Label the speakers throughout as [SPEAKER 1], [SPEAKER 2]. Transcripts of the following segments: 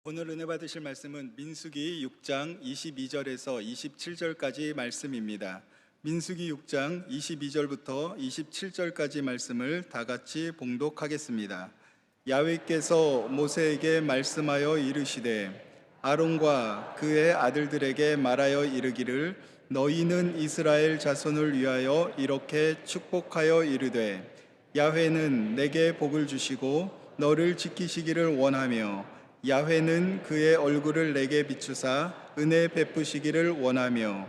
[SPEAKER 1] 오늘 은혜 받으실 말씀은 민수기 6장 22절에서 27절까지 말씀입니다. 민수기 6장 22절부터 27절까지 말씀을 다 같이 봉독하겠습니다. 야훼께서 모세에게 말씀하여 이르시되 아론과 그의 아들들에게 말하여 이르기를 너희는 이스라엘 자손을 위하여 이렇게 축복하여 이르되 야훼는 내게 복을 주시고 너를 지키시기를 원하며 야훼는 그의 얼굴을 내게 비추사 은혜 베푸시기를 원하며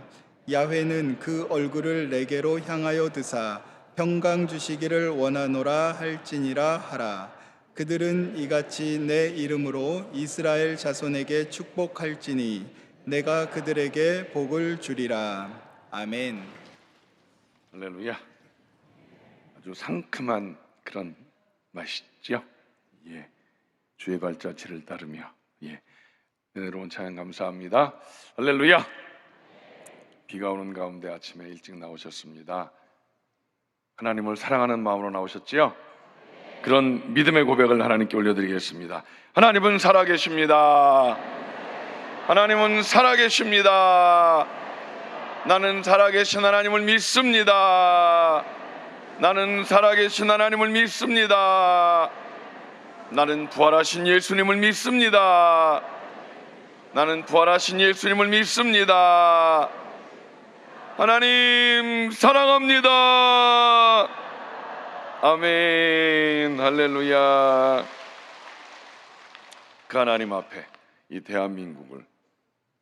[SPEAKER 1] 야훼는 그 얼굴을 내게로 향하여 드사 평강 주시기를 원하노라 할지니라 하라. 그들은 이같이 내 이름으로 이스라엘 자손에게 축복할지니 내가 그들에게 복을 주리라. 아멘.
[SPEAKER 2] 할렐루야. 아주 상큼한 그런 맛이죠. 주의 발자취를 따르며 은혜로운 찬양 감사합니다. 할렐루야. 비가 오는 가운데 아침에 일찍 나오셨습니다. 하나님을 사랑하는 마음으로 나오셨지요? 그런 믿음의 고백을 하나님께 올려드리겠습니다. 하나님은 살아계십니다. 하나님은 살아계십니다. 나는 살아계신 하나님을 믿습니다. 나는 살아계신 하나님을 믿습니다. 나는 부활하신 예수님을 믿습니다. 나는 부활하신 예수님을 믿습니다. 하나님 사랑합니다. 아멘. 할렐루야. 그 하나님 앞에 이 대한민국을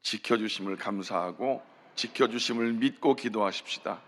[SPEAKER 2] 지켜주심을 감사하고 지켜주심을 믿고 기도하십시다.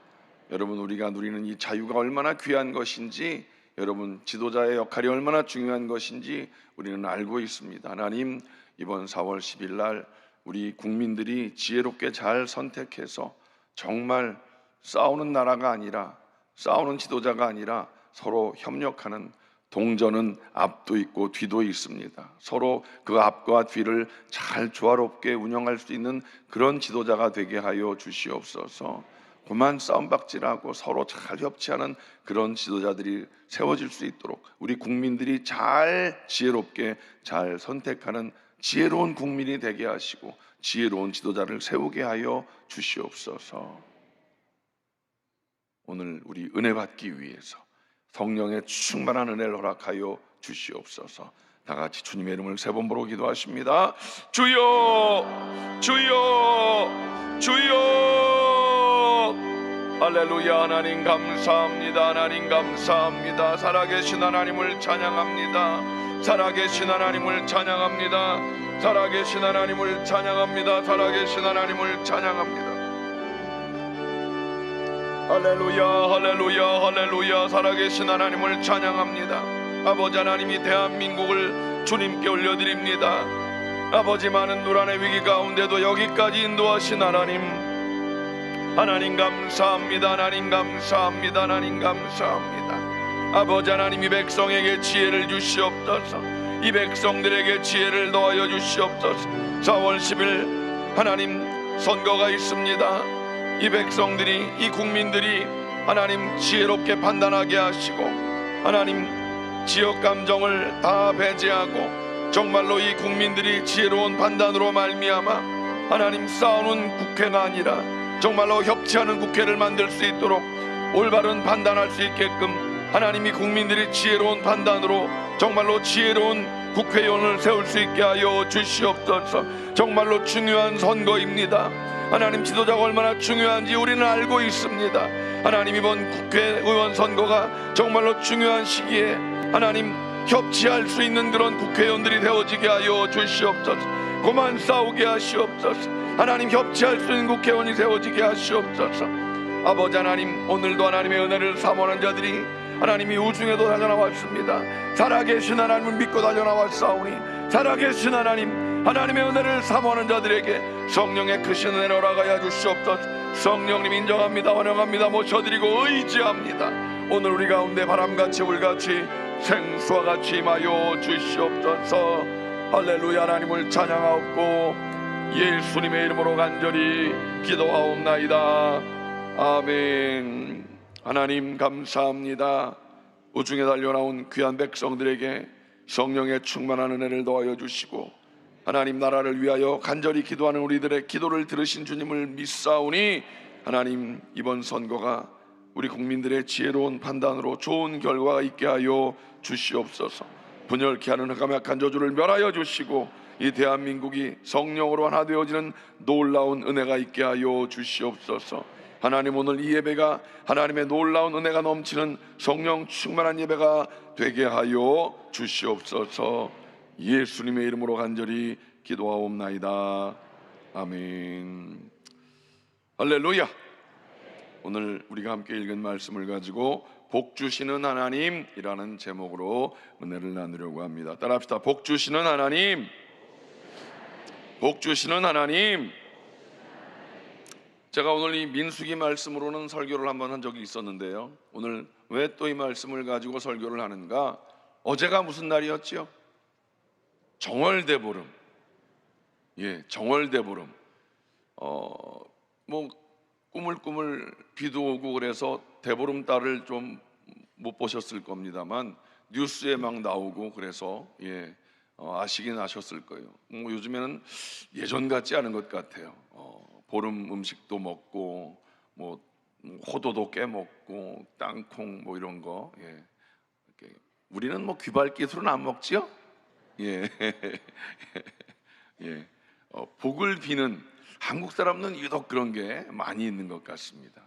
[SPEAKER 2] 여러분, 우리가 누리는 이 자유가 얼마나 귀한 것인지, 여러분 지도자의 역할이 얼마나 중요한 것인지 우리는 알고 있습니다. 하나님, 이번 4월 10일 날 우리 국민들이 지혜롭게 잘 선택해서 정말 싸우는 나라가 아니라, 싸우는 지도자가 아니라 서로 협력하는, 동전은 앞도 있고 뒤도 있습니다. 서로 그 앞과 뒤를 잘 조화롭게 운영할 수 있는 그런 지도자가 되게 하여 주시옵소서. 그만 싸움박질하고 서로 잘 협치하는 그런 지도자들이 세워질 수 있도록 우리 국민들이 잘 지혜롭게 잘 선택하는 지혜로운 국민이 되게 하시고 지혜로운 지도자를 세우게 하여 주시옵소서. 오늘 우리 은혜 받기 위해서 성령의 충만한 은혜를 허락하여 주시옵소서. 다 같이 주님의 이름을 세 번 부르고 기도하십니다. 주여, 주여, 주여. 할렐루야. 하나님 감사합니다. 하나님 감사합니다. 살아계신 하나님을 찬양합니다. 살아계신 하나님을 찬양합니다. 살아계신 하나님을 찬양합니다. 살아계신 하나님을 찬양합니다. 할렐루야, 할렐루야, 할렐루야. 살아계신 하나님을 찬양합니다. 아버지 하나님이 대한민국을 주님께 올려드립니다. 아버지, 많은 노란의 위기 가운데도 여기까지 인도하신 하나님, 하나님 감사합니다. 하나님 감사합니다. 하나님 감사합니다. 아버지 하나님, 이 백성에게 지혜를 주시옵소서. 이 백성들에게 지혜를 더하여 주시옵소서. 4월 10일 하나님 선거가 있습니다. 이 백성들이, 이 국민들이 하나님 지혜롭게 판단하게 하시고 하나님 지역 감정을 다 배제하고 정말로 이 국민들이 지혜로운 판단으로 말미암아 하나님 싸우는 국회가 아니라 정말로 협치하는 국회를 만들 수 있도록 올바른 판단할 수 있게끔 하나님이 국민들이 지혜로운 판단으로 정말로 지혜로운 국회의원을 세울 수 있게 하여 주시옵소서. 정말로 중요한 선거입니다. 하나님, 지도자가 얼마나 중요한지 우리는 알고 있습니다. 하나님, 이번 국회의원 선거가 정말로 중요한 시기에 하나님 협치할 수 있는 그런 국회의원들이 되어지게 하여 주시옵소서. 그만 싸우게 하시옵소서. 하나님, 협치할 수 있는 국회의원이 세워지게 하시옵소서. 아버지 하나님, 오늘도 하나님의 은혜를 사모하는 자들이 하나님이 우중에도 달려나왔습니다. 살아계신 하나님을 믿고 달려나왔사오니 살아계신 하나님, 하나님의 은혜를 사모하는 자들에게 성령의 크신 은혜를 허락하여 주시옵소서. 성령님 인정합니다. 환영합니다. 모셔드리고 의지합니다. 오늘 우리 가운데 바람같이 불같이 생수와 같이 임하여 주시옵소서. 할렐루야. 하나님을 찬양하옵고 예수님의 이름으로 간절히 기도하옵나이다. 아멘. 하나님 감사합니다. 우중에 달려나온 귀한 백성들에게 성령의 충만한 은혜를 더하여 주시고 하나님 나라를 위하여 간절히 기도하는 우리들의 기도를 들으신 주님을 믿사오니 하나님 이번 선거가 우리 국민들의 지혜로운 판단으로 좋은 결과가 있게 하여 주시옵소서. 분열케 하는 흑암약한 저주를 멸하여 주시고 이 대한민국이 성령으로 하나 되어지는 놀라운 은혜가 있게 하여 주시옵소서. 하나님 오늘 이 예배가 하나님의 놀라운 은혜가 넘치는 성령 충만한 예배가 되게 하여 주시옵소서. 예수님의 이름으로 간절히 기도하옵나이다. 아멘. 할렐루야. 오늘 우리가 함께 읽은 말씀을 가지고 복 주시는 하나님이라는 제목으로 은혜를 나누려고 합니다. 따라합시다. 복 주시는 하나님, 복 주시는 하나님. 제가 오늘 이 민수기 말씀으로는 설교를 한번 한 적이 있었는데요, 오늘 왜 또 이 말씀을 가지고 설교를 하는가? 어제가 무슨 날이었지요? 정월대보름. 예, 정월대보름. 뭐 꾸물꾸물 비도 오고 그래서 대보름달을 좀 못 보셨을 겁니다만 뉴스에 막 나오고 그래서 아시긴 아셨을 거예요. 요즘에는 예전 같지 않은 것 같아요. 보름 음식도 먹고 뭐 호도도 깨 먹고 땅콩 뭐 이런 거. 우리는 뭐 귀발기술은 안 먹지요? 예. 예. 복을 비는 한국 사람은 유독 그런 게 많이 있는 것 같습니다.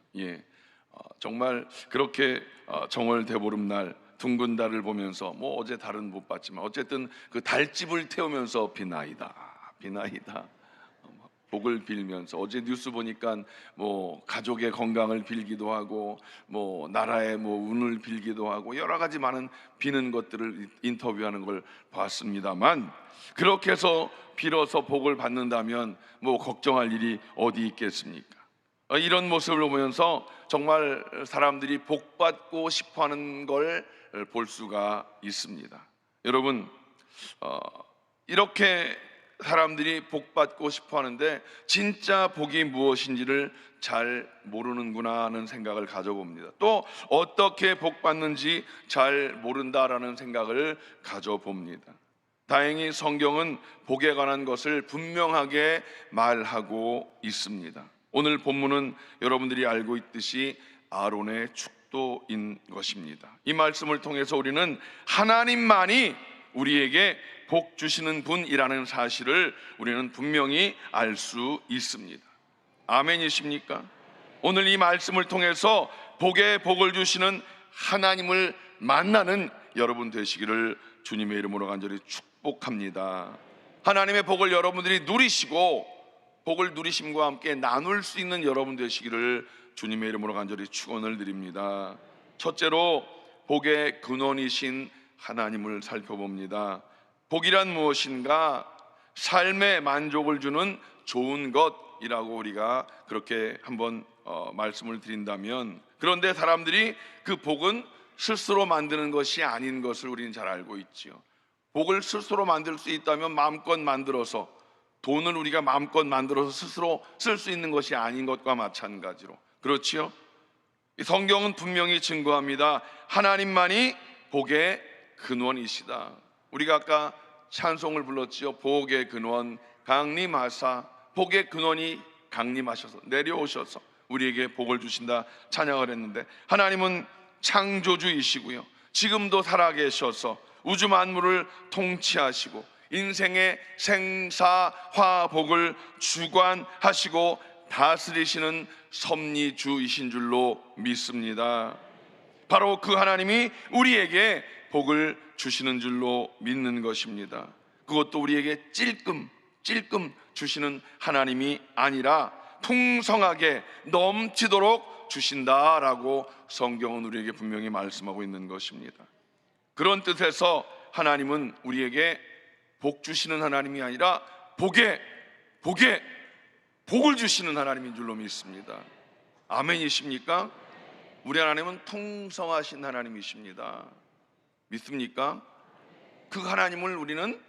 [SPEAKER 2] 정말 그렇게 정월 대보름날 둥근 달을 보면서 뭐 어제 달은 못 봤지만 어쨌든 그 달집을 태우면서 비나이다, 비나이다 복을 빌면서, 어제 뉴스 보니까 뭐 가족의 건강을 빌기도 하고 뭐 나라의 뭐 운을 빌기도 하고 여러 가지 많은 비는 것들을 인터뷰하는 걸 봤습니다만, 그렇게 해서 빌어서 복을 받는다면 뭐 걱정할 일이 어디 있겠습니까? 이런 모습을 보면서 정말 사람들이 복 받고 싶어하는 걸 볼 수가 있습니다. 여러분, 이렇게 사람들이 복 받고 싶어 하는데 진짜 복이 무엇인지를 잘 모르는구나 하는 생각을 가져봅니다. 또 어떻게 복 받는지 잘 모른다라는 생각을 가져봅니다. 다행히 성경은 복에 관한 것을 분명하게 말하고 있습니다. 오늘 본문은 여러분들이 알고 있듯이 아론의 축도인 것입니다. 이 말씀을 통해서 우리는 하나님만이 우리에게 복 주시는 분이라는 사실을 우리는 분명히 알 수 있습니다. 아멘이십니까? 오늘 이 말씀을 통해서 복에 복을 주시는 하나님을 만나는 여러분 되시기를 주님의 이름으로 간절히 축복합니다. 하나님의 복을 여러분들이 누리시고 복을 누리심과 함께 나눌 수 있는 여러분 되시기를 주님의 이름으로 간절히 축원을 드립니다. 첫째로 복의 근원이신 하나님을 살펴봅니다. 복이란 무엇인가? 삶의 만족을 주는 좋은 것이라고 우리가 그렇게 한번 말씀을 드린다면, 그런데 사람들이 그 복은 스스로 만드는 것이 아닌 것을 우리는 잘 알고 있지요. 복을 스스로 만들 수 있다면 마음껏 만들어서, 돈을 우리가 마음껏 만들어서 스스로 쓸 수 있는 것이 아닌 것과 마찬가지로, 그렇지요? 성경은 분명히 증거합니다. 하나님만이 복의 근원이시다. 우리가 아까 찬송을 불렀지요. 복의 근원 강림하사, 복의 근원이 강림하셔서 내려오셔서 우리에게 복을 주신다 찬양을 했는데, 하나님은 창조주이시고요, 지금도 살아계셔서 우주 만물을 통치하시고 인생의 생사화복을 주관하시고 다스리시는 섭리주이신 줄로 믿습니다. 바로 그 하나님이 우리에게 복을 주시는 줄로 믿는 것입니다. 그것도 우리에게 찔끔 주시는 하나님이 아니라 풍성하게 넘치도록 주신다라고 성경은 우리에게 분명히 말씀하고 있는 것입니다. 그런 뜻에서 하나님은 우리에게 복 주시는 하나님이 아니라 복에 복을 주시는 하나님인 줄로 믿습니다. 아멘이십니까? 우리 하나님은 풍성하신 하나님이십니다. 믿습니까? 그 하나님을 우리는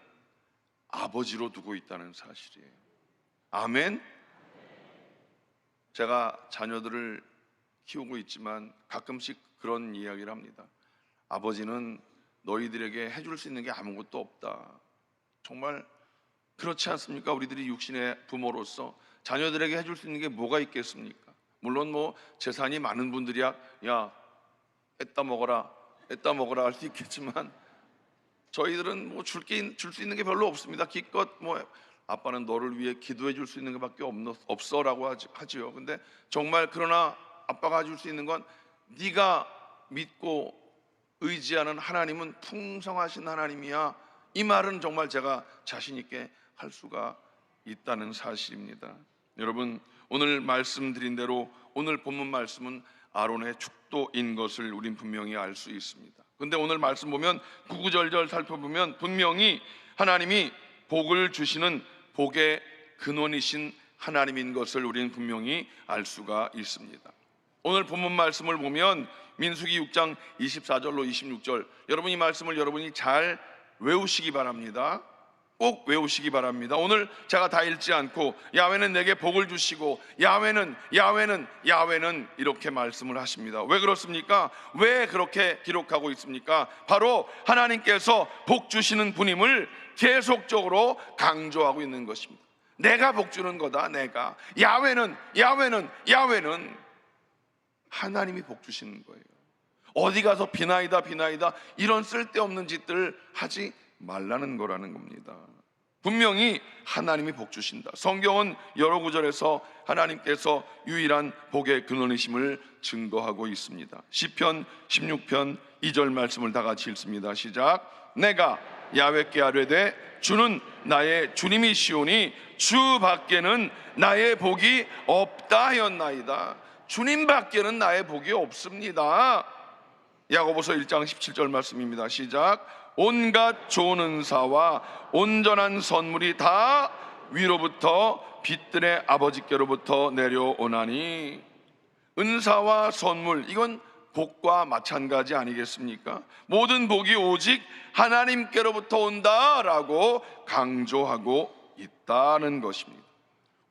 [SPEAKER 2] 아버지로 두고 있다는 사실이에요. 아멘. 제가 자녀들을 키우고 있지만 가끔씩 그런 이야기를 합니다. 아버지는 너희들에게 해줄 수 있는 게 아무것도 없다. 정말 그렇지 않습니까? 우리들이 육신의 부모로서 자녀들에게 해줄 수 있는 게 뭐가 있겠습니까? 물론 뭐 재산이 많은 분들이야 야 애따 먹어라 할 수 있겠지만, 저희들은 뭐 줄 수 있는 게 별로 없습니다. 기껏 뭐 아빠는 너를 위해 기도해 줄 수 있는 것밖에 없어라고 하지요. 근데 정말 그러나 아빠가 줄 수 있는 건 네가 믿고 의지하는 하나님은 풍성하신 하나님이야. 이 말은 정말 제가 자신 있게 할 수가 있다는 사실입니다. 여러분, 오늘 말씀드린 대로 오늘 본문 말씀은 아론의 축도인 것을 우린 분명히 알 수 있습니다. 근데 오늘 말씀 보면 구구절절 살펴보면 분명히 하나님이 복을 주시는 복의 근원이신 하나님인 것을 우리는 분명히 알 수가 있습니다. 오늘 본문 말씀을 보면 민수기 6장 24절로 26절, 여러분 이 말씀을 여러분이 잘 외우시기 바랍니다. 꼭 외우시기 바랍니다. 오늘 제가 다 읽지 않고 야훼는 내게 복을 주시고 야훼는 이렇게 말씀을 하십니다. 왜 그렇습니까? 왜 그렇게 기록하고 있습니까? 바로 하나님께서 복 주시는 분임을 계속적으로 강조하고 있는 것입니다. 내가 복 주는 거다. 내가 야훼는 하나님이 복 주시는 거예요. 어디 가서 비나이다 이런 쓸데없는 짓들 하지 말라는 거라는 겁니다. 분명히 하나님이 복 주신다. 성경은 여러 구절에서 하나님께서 유일한 복의 근원이심을 증거하고 있습니다. 시편 16편 2절 말씀을 다 같이 읽습니다. 시작. 내가 야훼께 아뢰되 주는 나의 주님이시오니 주 밖에는 나의 복이 없다 하였나이다. 주님 밖에는 나의 복이 없습니다. 야고보서 1장 17절 말씀입니다. 시작. 온갖 좋은 은사와 온전한 선물이 다 위로부터 빛들의 아버지께로부터 내려오나니. 은사와 선물, 이건 복과 마찬가지 아니겠습니까? 모든 복이 오직 하나님께로부터 온다라고 강조하고 있다는 것입니다.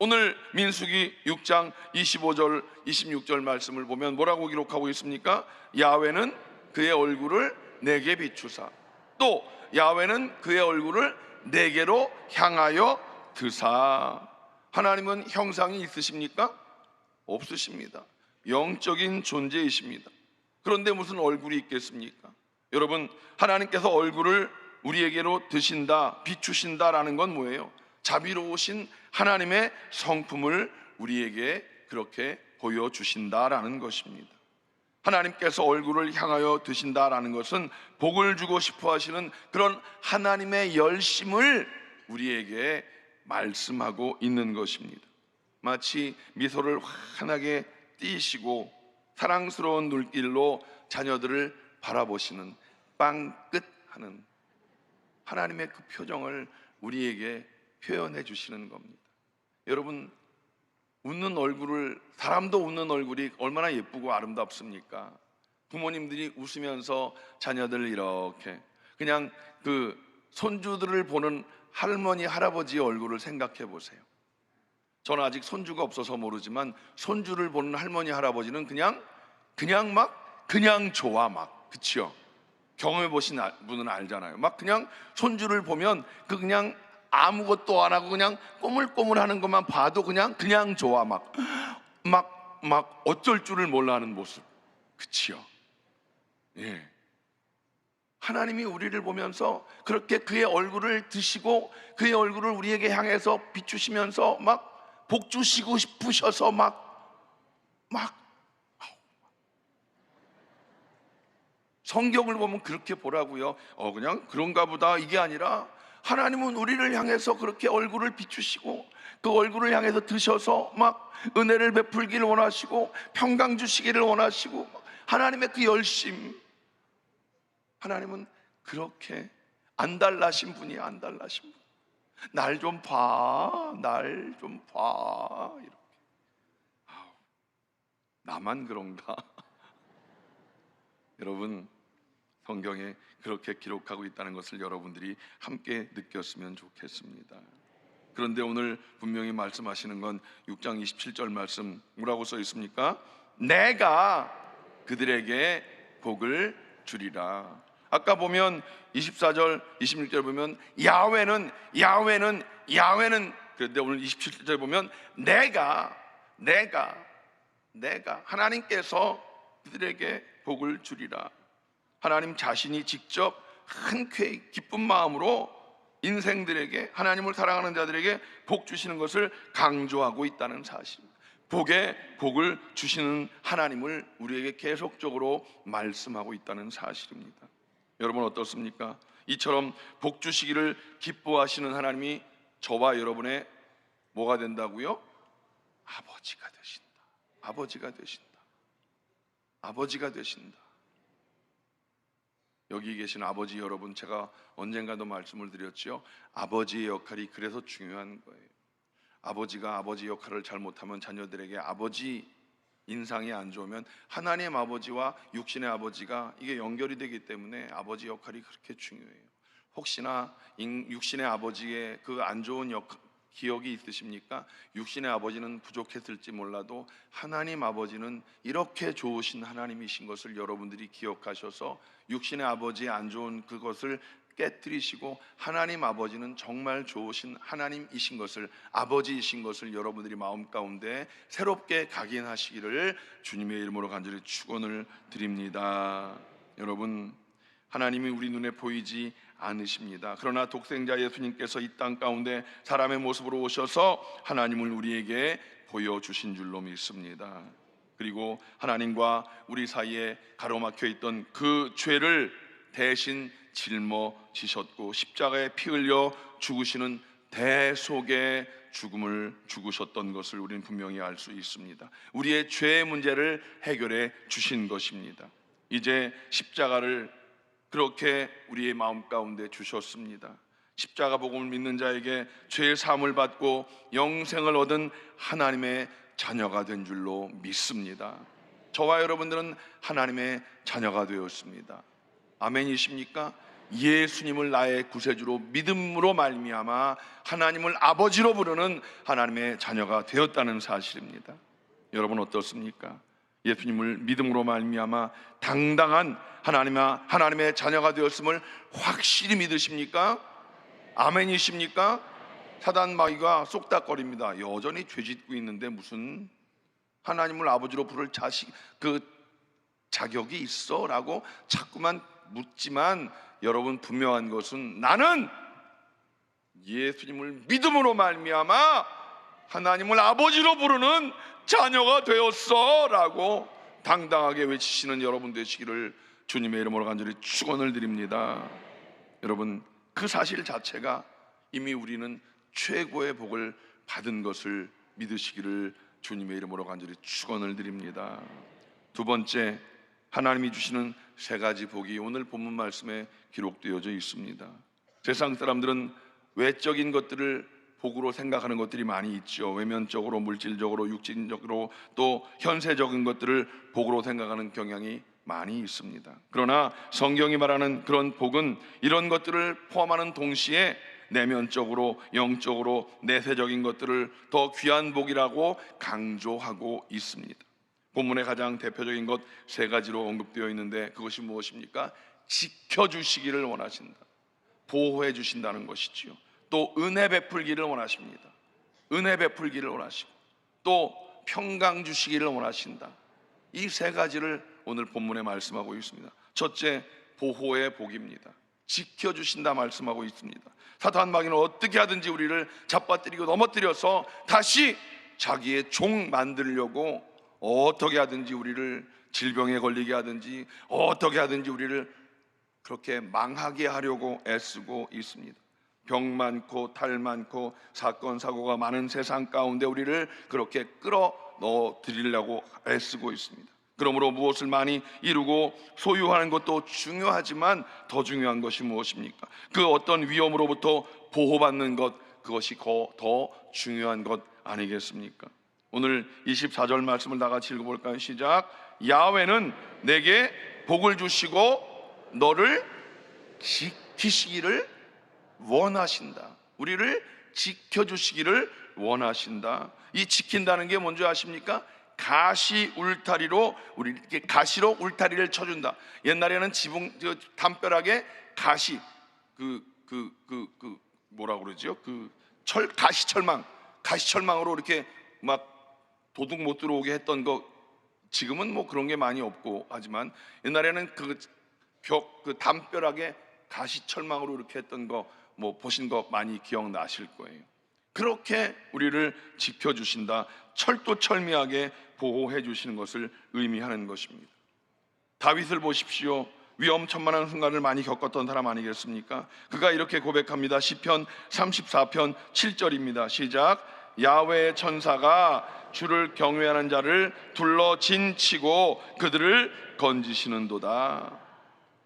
[SPEAKER 2] 오늘 민수기 6장 25절 26절 말씀을 보면 뭐라고 기록하고 있습니까? 야훼는 그의 얼굴을 내게 비추사, 또 야훼는 그의 얼굴을 내게로 향하여 드사. 하나님은 형상이 있으십니까? 없으십니다. 영적인 존재이십니다. 그런데 무슨 얼굴이 있겠습니까? 여러분, 하나님께서 얼굴을 우리에게로 드신다, 비추신다라는 건 뭐예요? 자비로우신 하나님의 성품을 우리에게 그렇게 보여주신다라는 것입니다. 하나님께서 얼굴을 향하여 드신다라는 것은 복을 주고 싶어 하시는 그런 하나님의 열심을 우리에게 말씀하고 있는 것입니다. 마치 미소를 환하게 띄시고 사랑스러운 눈길로 자녀들을 바라보시는 빵끝하는 하나님의 그 표정을 우리에게 표현해 주시는 겁니다. 여러분, 웃는 얼굴을, 사람도 웃는 얼굴이 얼마나 예쁘고 아름답습니까? 부모님들이 웃으면서 자녀들 이렇게 그냥 그 손주들을 보는 할머니 할아버지의 얼굴을 생각해 보세요. 저는 아직 손주가 없어서 모르지만 손주를 보는 할머니 할아버지는 그냥 좋아 막, 그치요? 경험해 보신 분은 알잖아요. 막 그냥 손주를 보면 그 그냥 아무것도 안 하고 그냥 꼬물꼬물하는 것만 봐도 그냥 좋아 막 어쩔 줄을 몰라 하는 모습, 그치요? 예. 하나님이 우리를 보면서 그렇게 그의 얼굴을 드시고 그의 얼굴을 우리에게 향해서 비추시면서 막 복 주시고 싶으셔서 성경을 보면 그렇게 보라고요. 그냥 그런가 보다, 이게 아니라 하나님은 우리를 향해서 그렇게 얼굴을 비추시고 그 얼굴을 향해서 드셔서 막 은혜를 베풀기를 원하시고 평강 주시기를 원하시고, 하나님의 그 열심, 하나님은 그렇게 안달나신 분이에요. 안달나신 분. 날 좀 봐, 이렇게. 나만 그런가? 여러분, 성경에 그렇게 기록하고 있다는 것을 여러분들이 함께 느꼈으면 좋겠습니다. 그런데 오늘 분명히 말씀하시는 건 6장 27절 말씀, 뭐라고 써 있습니까? 내가 그들에게 복을 주리라. 아까 보면 24절 26절 보면 야훼는 야훼는, 그런데 오늘 27절 보면 내가 하나님께서 그들에게 복을 주리라. 하나님 자신이 직접 흔쾌히 기쁜 마음으로 인생들에게, 하나님을 사랑하는 자들에게 복 주시는 것을 강조하고 있다는 사실, 복을 주시는 하나님을 우리에게 계속적으로 말씀하고 있다는 사실입니다. 여러분 어떻습니까? 이처럼 복 주시기를 기뻐하시는 하나님이 저와 여러분의 뭐가 된다고요? 아버지가 되신다. 아버지가 되신다. 아버지가 되신다. 여기 계신 아버지 여러분, 제가 언젠가도 말씀을 드렸죠. 아버지의 역할이 그래서 중요한 거예요. 아버지가 아버지 역할을 잘못하면 자녀들에게, 아버지 인상이 안 좋으면 하나님 아버지와 육신의 아버지가 이게 연결이 되기 때문에 아버지 역할이 그렇게 중요해요. 혹시나 육신의 아버지의 그 안 좋은 기억이 있으십니까? 육신의 아버지는 부족했을지 몰라도 하나님 아버지는 이렇게 좋으신 하나님이신 것을 여러분들이 기억하셔서 육신의 아버지의 안 좋은 그것을 깨뜨리시고, 하나님 아버지는 정말 좋으신 하나님이신 것을, 아버지이신 것을 여러분들이 마음 가운데 새롭게 각인하시기를 주님의 이름으로 간절히 축원을 드립니다. 여러분, 하나님이 우리 눈에 보이지 않으십니다. 그러나 독생자 예수님께서 이 땅 가운데 사람의 모습으로 오셔서 하나님을 우리에게 보여주신 줄로 믿습니다. 그리고 하나님과 우리 사이에 가로막혀 있던 그 죄를 대신 짊어지셨고 십자가에 피 흘려 죽으시는 대속의 죽음을 죽으셨던 것을 우리는 분명히 알 수 있습니다. 우리의 죄의 문제를 해결해 주신 것입니다. 이제 십자가를 그렇게 우리의 마음 가운데 주셨습니다. 십자가 복음을 믿는 자에게 죄의 사함을 받고 영생을 얻은 하나님의 자녀가 된 줄로 믿습니다. 저와 여러분들은 하나님의 자녀가 되었습니다. 아멘이십니까? 예수님을 나의 구세주로 믿음으로 말미암아 하나님을 아버지로 부르는 하나님의 자녀가 되었다는 사실입니다. 여러분 어떻습니까? 예수님을 믿음으로 말미암아 당당한 하나님의 자녀가 되었음을 확실히 믿으십니까? 아멘이십니까? 사단 마귀가 쏙닥거립니다. 여전히 죄짓고 있는데 무슨 하나님을 아버지로 부를 자격이 있어? 라고 자꾸만 묻지만, 여러분 분명한 것은 나는 예수님을 믿음으로 말미암아 하나님을 아버지로 부르는 자녀가 되었어 라고 당당하게 외치시는 여러분 되시기를 주님의 이름으로 간절히 축원을 드립니다. 여러분, 그 사실 자체가 이미 우리는 최고의 복을 받은 것을 믿으시기를 주님의 이름으로 간절히 축원을 드립니다. 두 번째, 하나님이 주시는 세 가지 복이 오늘 본문 말씀에 기록되어져 있습니다. 세상 사람들은 외적인 것들을 복으로 생각하는 것들이 많이 있죠. 외면적으로, 물질적으로, 육신적으로, 또 현세적인 것들을 복으로 생각하는 경향이 많이 있습니다. 그러나 성경이 말하는 그런 복은 이런 것들을 포함하는 동시에 내면적으로, 영적으로, 내세적인 것들을 더 귀한 복이라고 강조하고 있습니다. 본문의 가장 대표적인 것 세 가지로 언급되어 있는데, 그것이 무엇입니까? 지켜주시기를 원하신다, 보호해 주신다는 것이지요. 또 은혜 베풀기를 원하십니다. 은혜 베풀기를 원하시고, 또 평강 주시기를 원하신다. 이 세 가지를 오늘 본문에 말씀하고 있습니다. 첫째, 보호의 복입니다. 지켜주신다 말씀하고 있습니다. 사탄 마귀는 어떻게 하든지 우리를 잡아뜨리고 넘어뜨려서 다시 자기의 종 만들려고 어떻게 하든지 우리를 질병에 걸리게 하든지 어떻게 하든지 우리를 그렇게 망하게 하려고 애쓰고 있습니다. 병 많고 탈 많고 사건 사고가 많은 세상 가운데 우리를 그렇게 끌어넣어 드리려고 애쓰고 있습니다. 그러므로 무엇을 많이 이루고 소유하는 것도 중요하지만 더 중요한 것이 무엇입니까? 그 어떤 위험으로부터 보호받는 것, 그것이 더 중요한 것 아니겠습니까? 오늘 24절 말씀을 다 같이 읽어볼까요? 시작. 야훼는 내게 복을 주시고 너를 지키시기를 원하신다. 우리를 지켜주시기를 원하신다. 이 지킨다는 게 뭔지 아십니까? 가시 울타리로, 우리에게 가시로 울타리를 쳐준다. 옛날에는 지붕 담벼락에 가시, 뭐라 그러죠? 가시철망으로 이렇게 막 도둑 못 들어오게 했던 거, 지금은 뭐 그런 게 많이 없고 하지만 옛날에는 그 담벼락에 가시철망으로 이렇게 했던 거 뭐 보신 거 많이 기억나실 거예요. 그렇게 우리를 지켜주신다, 철두철미하게 보호해 주시는 것을 의미하는 것입니다. 다윗을 보십시오. 위험천만한 순간을 많이 겪었던 사람 아니겠습니까? 그가 이렇게 고백합니다. 시편 34편 7절입니다. 시작. 야훼의 천사가 주를 경외하는 자를 둘러 진치고 그들을 건지시는도다.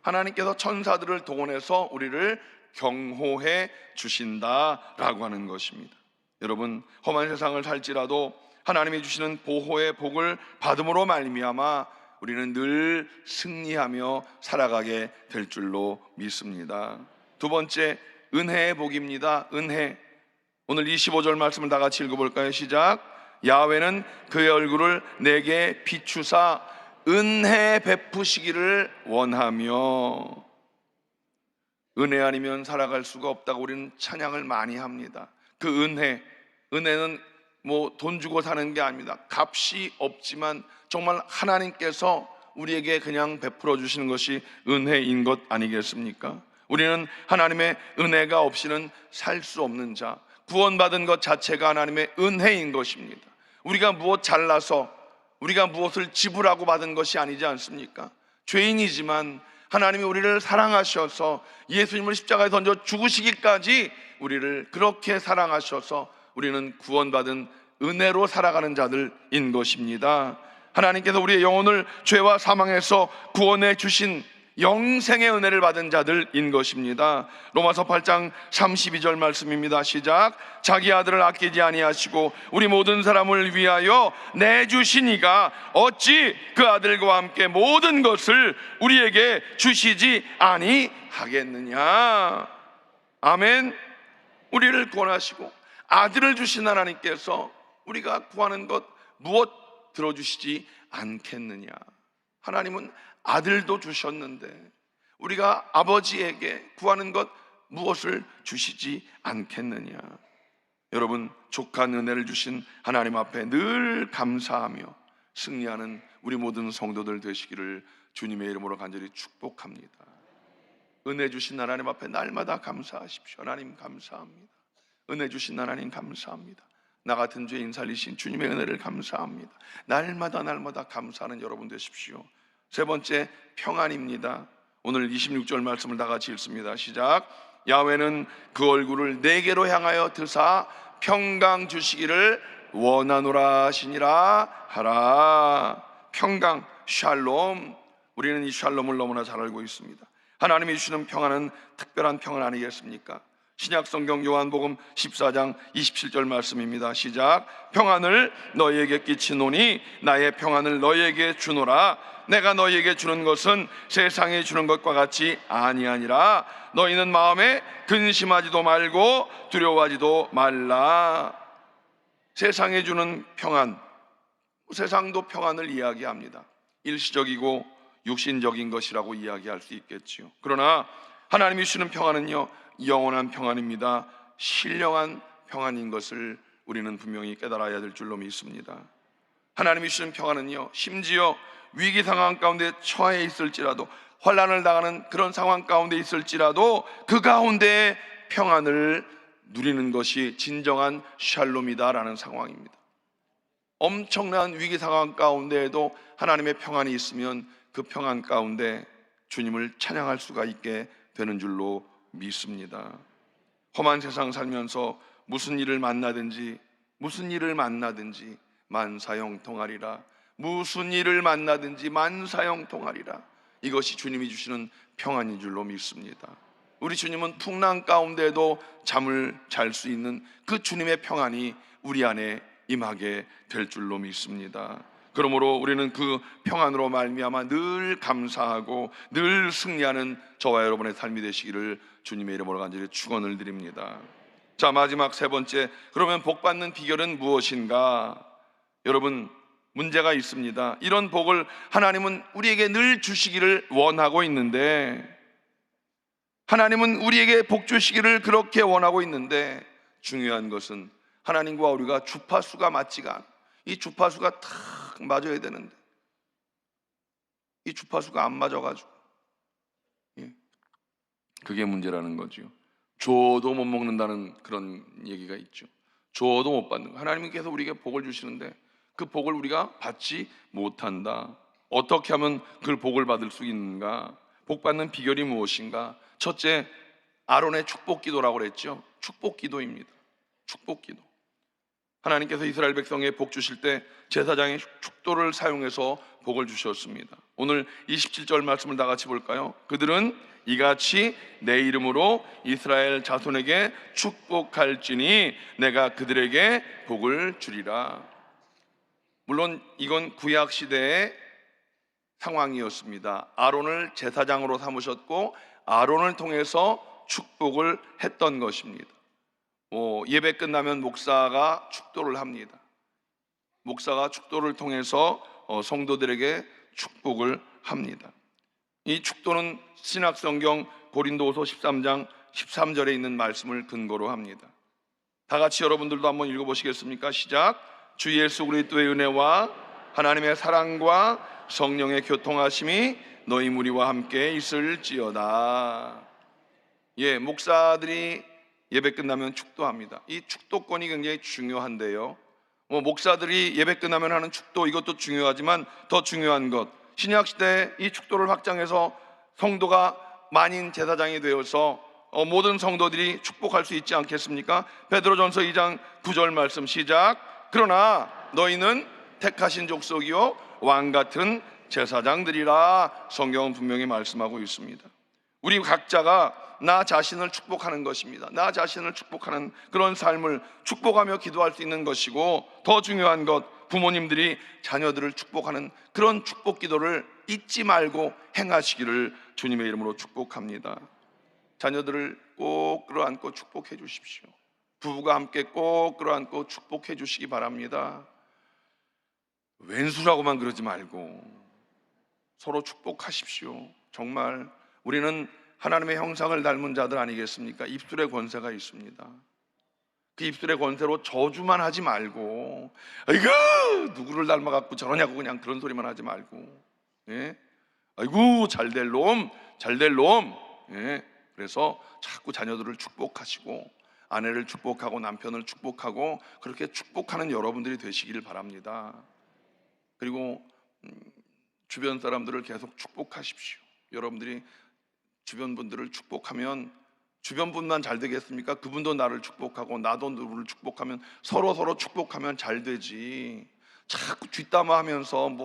[SPEAKER 2] 하나님께서 천사들을 동원해서 우리를 경호해 주신다라고 하는 것입니다. 여러분, 험한 세상을 살지라도 하나님이 주시는 보호의 복을 받음으로 말미암아 우리는 늘 승리하며 살아가게 될 줄로 믿습니다. 두 번째, 은혜의 복입니다. 은혜. 오늘 25절 말씀을 다 같이 읽어볼까요? 시작. 야훼는 그의 얼굴을 내게 비추사 은혜 베푸시기를 원하며. 은혜 아니면 살아갈 수가 없다고 우리는 찬양을 많이 합니다. 그 은혜는 뭐 돈 주고 사는 게 아닙니다. 값이 없지만 정말 하나님께서 우리에게 그냥 베풀어 주시는 것이 은혜인 것 아니겠습니까? 우리는 하나님의 은혜가 없이는 살 수 없는 자, 구원받은 것 자체가 하나님의 은혜인 것입니다. 우리가 무엇 잘나서 우리가 무엇을 지불하고 받은 것이 아니지 않습니까? 죄인이지만 하나님이 우리를 사랑하셔서 예수님을 십자가에 던져 죽으시기까지 우리를 그렇게 사랑하셔서 우리는 구원받은 은혜로 살아가는 자들인 것입니다. 하나님께서 우리의 영혼을 죄와 사망에서 구원해 주신 영생의 은혜를 받은 자들인 것입니다. 로마서 8장 32절 말씀입니다. 시작. 자기 아들을 아끼지 아니하시고 우리 모든 사람을 위하여 내주시니가 어찌 그 아들과 함께 모든 것을 우리에게 주시지 아니하겠느냐. 아멘. 우리를 구원하시고 아들을 주신 하나님께서 우리가 구하는 것 무엇 들어주시지 않겠느냐. 하나님은 아들도 주셨는데 우리가 아버지에게 구하는 것 무엇을 주시지 않겠느냐. 여러분, 족한 은혜를 주신 하나님 앞에 늘 감사하며 승리하는 우리 모든 성도들 되시기를 주님의 이름으로 간절히 축복합니다. 은혜 주신 하나님 앞에 날마다 감사하십시오. 하나님 감사합니다. 은혜 주신 하나님 감사합니다. 나 같은 죄인 살리신 주님의 은혜를 감사합니다. 날마다 감사하는 여러분 되십시오. 세 번째, 평안입니다. 오늘 26절 말씀을 다 같이 읽습니다. 시작. 야훼는 그 얼굴을 내게로 향하여 드사 평강 주시기를 원하노라 하시니라 하라. 평강, 샬롬. 우리는 이 샬롬을 너무나 잘 알고 있습니다. 하나님이 주시는 평안은 특별한 평안 아니겠습니까? 신약성경 요한복음 14장 27절 말씀입니다. 시작. 평안을 너희에게 끼치노니 나의 평안을 너희에게 주노라. 내가 너희에게 주는 것은 세상에 주는 것과 같이 아니하니라. 너희는 마음에 근심하지도 말고 두려워하지도 말라. 세상에 주는 평안, 세상도 평안을 이야기합니다. 일시적이고 육신적인 것이라고 이야기할 수 있겠지요. 그러나 하나님이 주시는 평안은요, 영원한 평안입니다. 신령한 평안인 것을 우리는 분명히 깨달아야 될 줄로 믿습니다. 하나님이 주시는 평안은요, 심지어 위기 상황 가운데 처해 있을지라도, 환난을 당하는 그런 상황 가운데 있을지라도 그 가운데에 평안을 누리는 것이 진정한 샬롬이다라는 상황입니다. 엄청난 위기 상황 가운데에도 하나님의 평안이 있으면 그 평안 가운데 주님을 찬양할 수가 있게 되는 줄로 믿습니다. 험한 세상 살면서 무슨 일을 만나든지 만사형통하리라. 무슨 일을 만나든지 만사형통하리라. 이것이 주님이 주시는 평안인 줄로 믿습니다. 우리 주님은 풍랑 가운데도 잠을 잘 수 있는 그 주님의 평안이 우리 안에 임하게 될 줄로 믿습니다. 그러므로 우리는 그 평안으로 말미암아 늘 감사하고 늘 승리하는 저와 여러분의 삶이 되시기를 주님의 이름으로 간절히 축원을 드립니다. 자, 마지막 세 번째, 그러면 복 받는 비결은 무엇인가? 여러분, 문제가 있습니다. 이런 복을 하나님은 우리에게 늘 주시기를 원하고 있는데, 하나님은 우리에게 복 주시기를 그렇게 원하고 있는데 중요한 것은 하나님과 우리가 주파수가 맞지가 않아. 이 주파수가 탁 맞아야 되는데 이 주파수가 안 맞아가지고 그게 문제라는 거죠. 줘도 못 먹는다는 그런 얘기가 있죠. 줘도 못 받는 거. 하나님께서 우리에게 복을 주시는데 그 복을 우리가 받지 못한다. 어떻게 하면 그 복을 받을 수 있는가? 복 받는 비결이 무엇인가? 첫째, 아론의 축복기도라고 그랬죠. 축복기도입니다. 축복기도. 하나님께서 이스라엘 백성에 복 주실 때 제사장의 축도를 사용해서 복을 주셨습니다. 오늘 27절 말씀을 다 같이 볼까요? 그들은 이같이 내 이름으로 이스라엘 자손에게 축복할지니 내가 그들에게 복을 주리라. 물론 이건 구약 시대의 상황이었습니다. 아론을 제사장으로 삼으셨고 아론을 통해서 축복을 했던 것입니다. 예배 끝나면 목사가 축도를 합니다. 목사가 축도를 통해서 성도들에게 축복을 합니다. 이 축도는 신약성경 고린도후서 13장 13절에 있는 말씀을 근거로 합니다. 다 같이 여러분들도 한번 읽어보시겠습니까? 시작. 주 예수 그리스도의 은혜와 하나님의 사랑과 성령의 교통하심이 너희 무리와 함께 있을지어다. 목사들이 예배 끝나면 축도합니다. 이 축도권이 굉장히 중요한데요. 목사들이 예배 끝나면 하는 축도, 이것도 중요하지만 더 중요한 것, 신약시대에 이 축도를 확장해서 성도가 만인 제사장이 되어서 모든 성도들이 축복할 수 있지 않겠습니까? 베드로전서 2장 9절 말씀 시작. 그러나 너희는 택하신 족속이요 왕같은 제사장들이라. 성경은 분명히 말씀하고 있습니다. 우리 각자가 나 자신을 축복하는 것입니다. 나 자신을 축복하는 그런 삶을 축복하며 기도할 수 있는 것이고, 더 중요한 것, 부모님들이 자녀들을 축복하는 그런 축복 기도를 잊지 말고 행하시기를 주님의 이름으로 축복합니다. 자녀들을 꼭 끌어안고 축복해 주십시오. 부부가 함께 꼭 끌어안고 축복해 주시기 바랍니다. 왼수라고만 그러지 말고 서로 축복하십시오. 정말 우리는 하나님의 형상을 닮은 자들 아니겠습니까? 입술에 권세가 있습니다. 그 입술의 권세로 저주만 하지 말고, 아이고 누구를 닮아갖고 저러냐고 그냥 그런 소리만 하지 말고, 아이고 잘될 놈, 잘될 놈. 그래서 자꾸 자녀들을 축복하시고 아내를 축복하고 남편을 축복하고 그렇게 축복하는 여러분들이 되시기를 바랍니다. 그리고 주변 사람들을 계속 축복하십시오. 여러분들이 주변 분들을 축복하면 주변 분만 잘 되겠습니까? 그분도 나를 축복하고 나도 누구를 축복하면 서로 축복하면 잘 되지. 자꾸 뒷담화하면서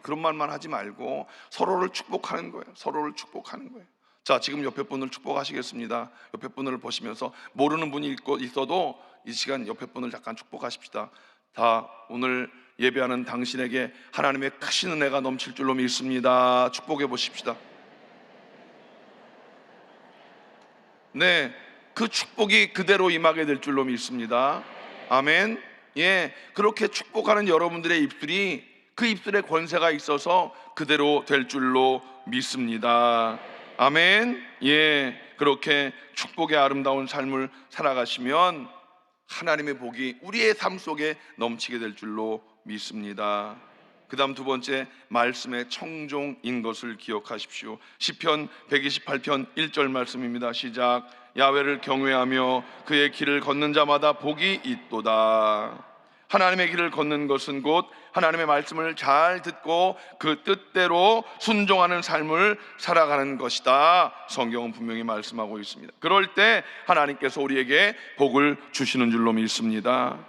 [SPEAKER 2] 그런 말만 하지 말고 서로를 축복하는 거예요. 서로를 축복하는 거예요. 자, 지금 옆에 분을 축복하시겠습니다. 옆에 분을 보시면서 모르는 분이 있어도 이 시간 옆에 분을 잠깐 축복하십시다. 다 오늘 예배하는 당신에게 하나님의 크신 은혜가 넘칠 줄로 믿습니다. 축복해 보십시다. 그 축복이 그대로 임하게 될 줄로 믿습니다. 아멘. 그렇게 축복하는 여러분들의 입술이 그 입술에 권세가 있어서 그대로 될 줄로 믿습니다. 아멘. 그렇게 축복의 아름다운 삶을 살아가시면 하나님의 복이 우리의 삶 속에 넘치게 될 줄로 믿습니다. 그 다음 두 번째, 말씀의 청종인 것을 기억하십시오. 시편 128편 1절 말씀입니다. 시작. 야훼를 경외하며 그의 길을 걷는 자마다 복이 있도다. 하나님의 길을 걷는 것은 곧 하나님의 말씀을 잘 듣고 그 뜻대로 순종하는 삶을 살아가는 것이다. 성경은 분명히 말씀하고 있습니다. 그럴 때 하나님께서 우리에게 복을 주시는 줄로 믿습니다.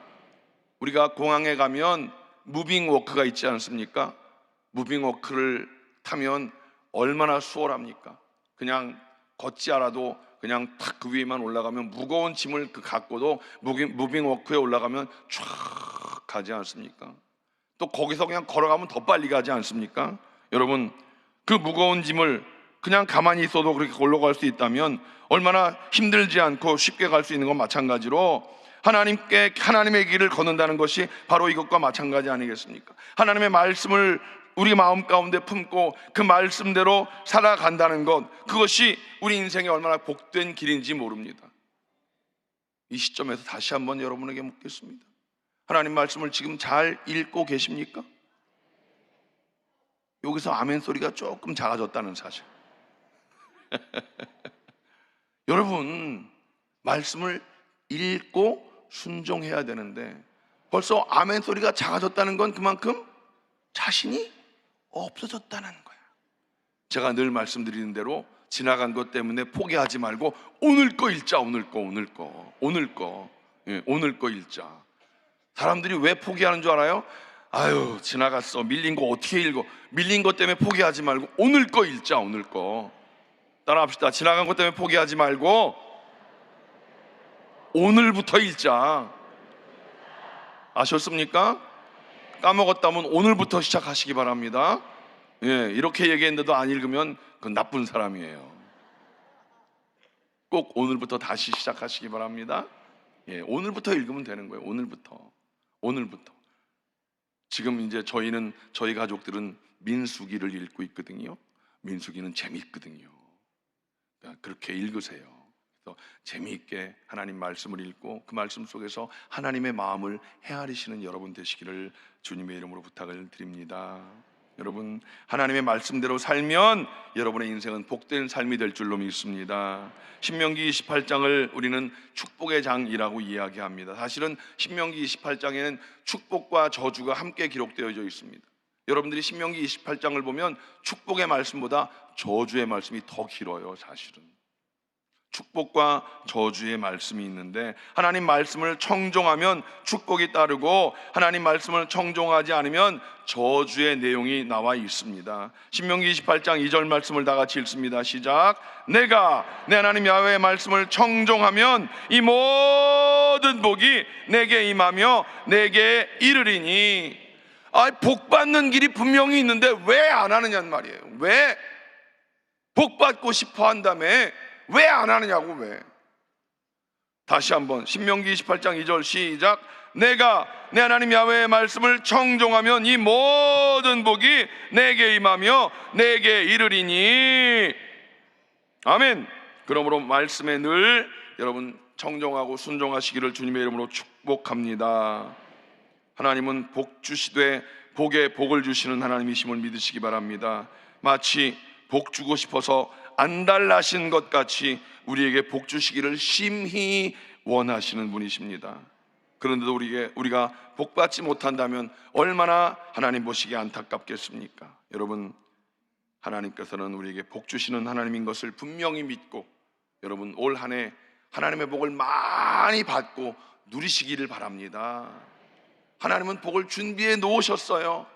[SPEAKER 2] 우리가 공항에 가면 무빙 워크가 있지 않습니까? 무빙 워크를 타면 얼마나 수월합니까? 그냥 걷지 않아도 그냥 탁 그 위에만 올라가면 무거운 짐을 갖고도 무빙 워크에 올라가면 쫙 가지 않습니까? 또 거기서 그냥 걸어가면 더 빨리 가지 않습니까? 여러분, 그 무거운 짐을 그냥 가만히 있어도 그렇게 올라갈 수 있다면 얼마나 힘들지 않고 쉽게 갈 수 있는 건 마찬가지로 하나님의 길을 걷는다는 것이 바로 이것과 마찬가지 아니겠습니까? 하나님의 말씀을 우리 마음 가운데 품고 그 말씀대로 살아간다는 것, 그것이 우리 인생에 얼마나 복된 길인지 모릅니다. 이 시점에서 다시 한번 여러분에게 묻겠습니다. 하나님 말씀을 지금 잘 읽고 계십니까? 여기서 아멘 소리가 조금 작아졌다는 사실. 여러분, 말씀을 읽고 순종해야 되는데 벌써 아멘 소리가 작아졌다는 건 그만큼 자신이 없어졌다는 거야. 제가 늘 말씀드리는 대로 지나간 것 때문에 포기하지 말고 오늘 거 읽자. 오늘 거 읽자. 사람들이 왜 포기하는 줄 알아요? 아유, 지나갔어. 밀린 거 어떻게 읽어? 밀린 것 때문에 포기하지 말고 오늘 거 읽자. 오늘 거. 따라합시다. 지나간 것 때문에 포기하지 말고 오늘부터 읽자. 아셨습니까? 까먹었다면 오늘부터 시작하시기 바랍니다. 예, 이렇게 얘기했는데도 안 읽으면 그건 나쁜 사람이에요. 꼭 오늘부터 다시 시작하시기 바랍니다. 예, 오늘부터 읽으면 되는 거예요. 오늘부터. 지금 이제 저희 가족들은 민수기를 읽고 있거든요. 민수기는 재미있거든요. 그러니까 그렇게 읽으세요. 그래서 재미있게 하나님 말씀을 읽고 그 말씀 속에서 하나님의 마음을 헤아리시는 여러분 되시기를 주님의 이름으로 부탁을 드립니다. 여러분, 하나님의 말씀대로 살면 여러분의 인생은 복된 삶이 될 줄로 믿습니다. 신명기 28장을 우리는 축복의 장이라고 이야기합니다. 사실은 신명기 28장에는 축복과 저주가 함께 기록되어져 있습니다. 여러분들이 신명기 28장을 보면 축복의 말씀보다 저주의 말씀이 더 길어요. 사실은 축복과 저주의 말씀이 있는데 하나님 말씀을 청종하면 축복이 따르고 하나님 말씀을 청종하지 않으면 저주의 내용이 나와 있습니다. 신명기 28장 2절 말씀을 다 같이 읽습니다. 시작. 내가 내 하나님 야훼의 말씀을 청종하면 이 모든 복이 내게 임하며 내게 이르리니. 복 받는 길이 분명히 있는데 왜 안 하느냐는 말이에요. 왜? 복 받고 싶어 한다며 왜 안 하느냐고. 왜? 다시 한번 신명기 28장 2절 시작. 내가 내 하나님 야훼의 말씀을 청종하면 이 모든 복이 내게 임하며 내게 이르리니. 아멘. 그러므로 말씀에 늘 여러분 청종하고 순종하시기를 주님의 이름으로 축복합니다. 하나님은 복 주시되 복에 복을 주시는 하나님이심을 믿으시기 바랍니다. 마치 복 주고 싶어서 안달나신 것 같이 우리에게 복 주시기를 심히 원하시는 분이십니다. 그런데도 우리가 복 받지 못한다면 얼마나 하나님 보시기에 안타깝겠습니까? 여러분, 하나님께서는 우리에게 복 주시는 하나님인 것을 분명히 믿고 여러분 올 한 해 하나님의 복을 많이 받고 누리시기를 바랍니다. 하나님은 복을 준비해 놓으셨어요.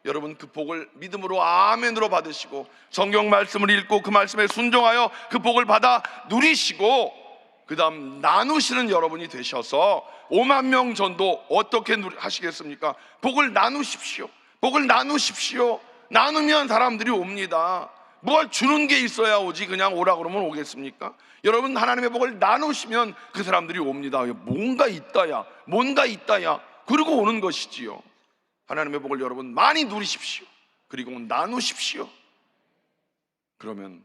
[SPEAKER 2] 여러분 그 복을 믿음으로 아멘으로 받으시고 성경 말씀을 읽고 그 말씀에 순종하여 그 복을 받아 누리시고 그 다음 나누시는 여러분이 되셔서 5만 명 전도 어떻게 하시겠습니까? 복을 나누십시오. 복을 나누십시오. 나누면 사람들이 옵니다. 뭘 주는 게 있어야 오지 그냥 오라 그러면 오겠습니까? 여러분 하나님의 복을 나누시면 그 사람들이 옵니다. 뭔가 있다야 그리고 오는 것이지요. 하나님의 복을 여러분 많이 누리십시오. 그리고 나누십시오. 그러면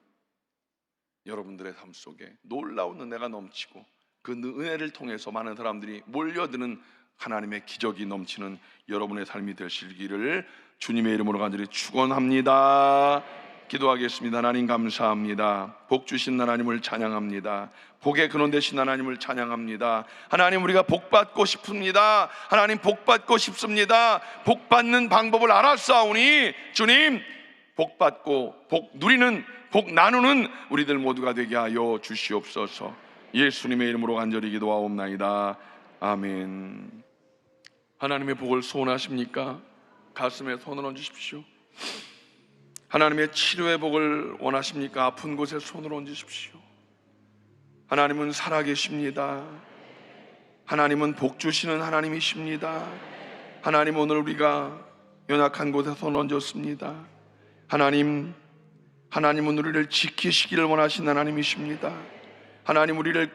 [SPEAKER 2] 여러분들의 삶 속에 놀라운 은혜가 넘치고 그 은혜를 통해서 많은 사람들이 몰려드는 하나님의 기적이 넘치는 여러분의 삶이 되시기를 주님의 이름으로 간절히 축원합니다. 기도하겠습니다. 하나님 감사합니다. 복 주신 하나님을 찬양합니다. 복의 근원 되신 하나님을 찬양합니다. 하나님 우리가 복 받고 싶습니다. 하나님 복 받고 싶습니다. 복 받는 방법을 알았사오니 주님 복 받고 복 누리는 복 나누는 우리들 모두가 되게 하여 주시옵소서. 예수님의 이름으로 간절히 기도하옵나이다. 아멘. 하나님의 복을 소원하십니까? 가슴에 손을 얹으십시오. 하나님의 치료의 복을 원하십니까? 아픈 곳에 손을 얹으십시오. 하나님은 살아계십니다. 하나님은 복 주시는 하나님이십니다. 하나님 오늘 우리가 연약한 곳에 손을 얹었습니다. 하나님은 우리를 지키시기를 원하신 하나님이십니다. 하나님 우리를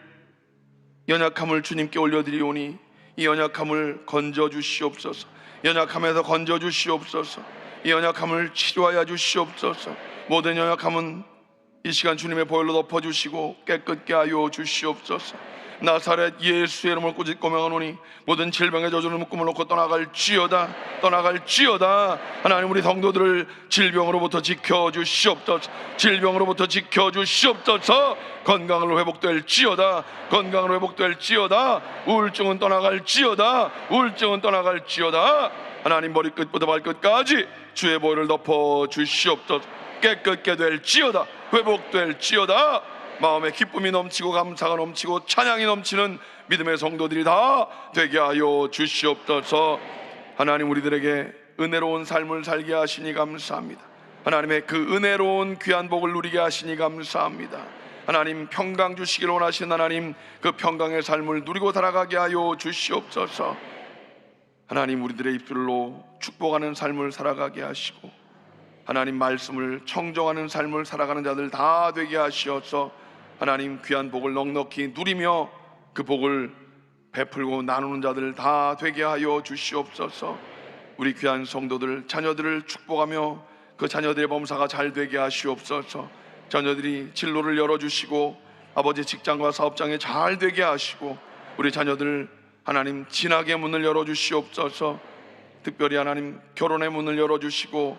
[SPEAKER 2] 연약함을 주님께 올려드리오니 이 연약함을 건져주시옵소서. 연약함에서 건져주시옵소서. 이 연약함을 치료하여 주시옵소서. 모든 연약함은 이 시간 주님의 보혈로 덮어주시고 깨끗게 하여 주시옵소서. 나사렛 예수의 이름을 꾸짖고 명하노니 모든 질병의 저주를 묶음을 놓고 떠나갈지어다. 떠나갈지어다. 하나님, 우리 성도들을 질병으로부터 지켜주시옵소서. 질병으로부터 지켜주시옵소서. 건강을 회복될지어다. 건강을 회복될지어다. 우울증은 떠나갈지어다. 우울증은 떠나갈지어다. 하나님, 머리끝부터 발끝까지 주의 보혈을 덮어 주시옵소서. 깨끗게 될지어다. 회복될지어다. 마음에 기쁨이 넘치고 감사가 넘치고 찬양이 넘치는 믿음의 성도들이 다 되게 하여 주시옵소서. 하나님, 우리들에게 은혜로운 삶을 살게 하시니 감사합니다. 하나님의 그 은혜로운 귀한 복을 누리게 하시니 감사합니다. 하나님, 평강 주시기를 원하시는 하나님, 그 평강의 삶을 누리고 살아가게 하여 주시옵소서. 하나님, 우리들의 입술로 축복하는 삶을 살아가게 하시고 하나님 말씀을 청정하는 삶을 살아가는 자들 다 되게 하시어서 하나님, 귀한 복을 넉넉히 누리며 그 복을 베풀고 나누는 자들 다 되게 하여 주시옵소서. 우리 귀한 성도들, 자녀들을 축복하며 그 자녀들의 범사가 잘 되게 하시옵소서. 자녀들이 진로를 열어주시고 아버지 직장과 사업장에 잘 되게 하시고 우리 자녀들 하나님 진학의 문을 열어주시옵소서. 특별히 하나님 결혼의 문을 열어주시고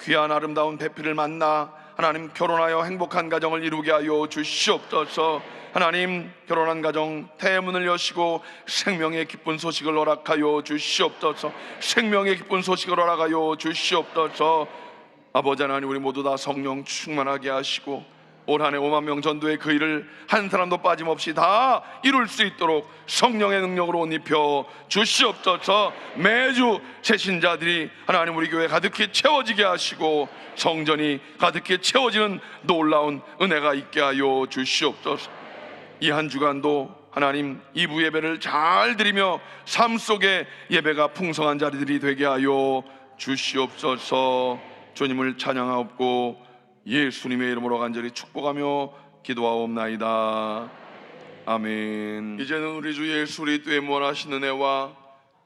[SPEAKER 2] 귀한 아름다운 배필을 만나 하나님 결혼하여 행복한 가정을 이루게 하여 주시옵소서. 하나님, 결혼한 가정 태문을 여시고 생명의 기쁜 소식을 허락하여 주시옵소서. 생명의 기쁜 소식을 허락하여 주시옵소서. 아버지 하나님, 우리 모두 다 성령 충만하게 하시고 올 한해 5만 명 전도의 그 일을 한 사람도 빠짐없이 다 이룰 수 있도록 성령의 능력으로 옷 입혀 주시옵소서. 매주 새 신자들이 하나님 우리 교회 가득히 채워지게 하시고 성전이 가득히 채워지는 놀라운 은혜가 있게 하여 주시옵소서. 이 한 주간도 하나님 2부 예배를 잘 드리며 삶 속에 예배가 풍성한 자리들이 되게 하여 주시옵소서. 주님을 찬양하옵고 예수님의 이름으로 간절히 축복하며 기도하옵나이다. 아멘. 이제는 우리 주 예수 그리스도의 무한하신 은혜와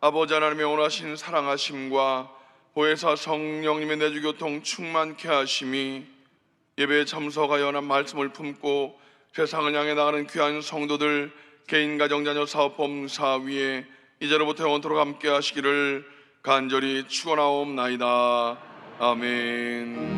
[SPEAKER 2] 아버지 하나님의 원하신 사랑하심과 보혜사 성령님의 내주교통 충만케 하심이 예배에 참석하여 하나님 말씀을 품고 세상을 향해 나가는 귀한 성도들 개인 가정 자녀 사업 범사 위에 이제로부터 영원토록 함께 하시기를 간절히 축원하옵나이다. 아멘.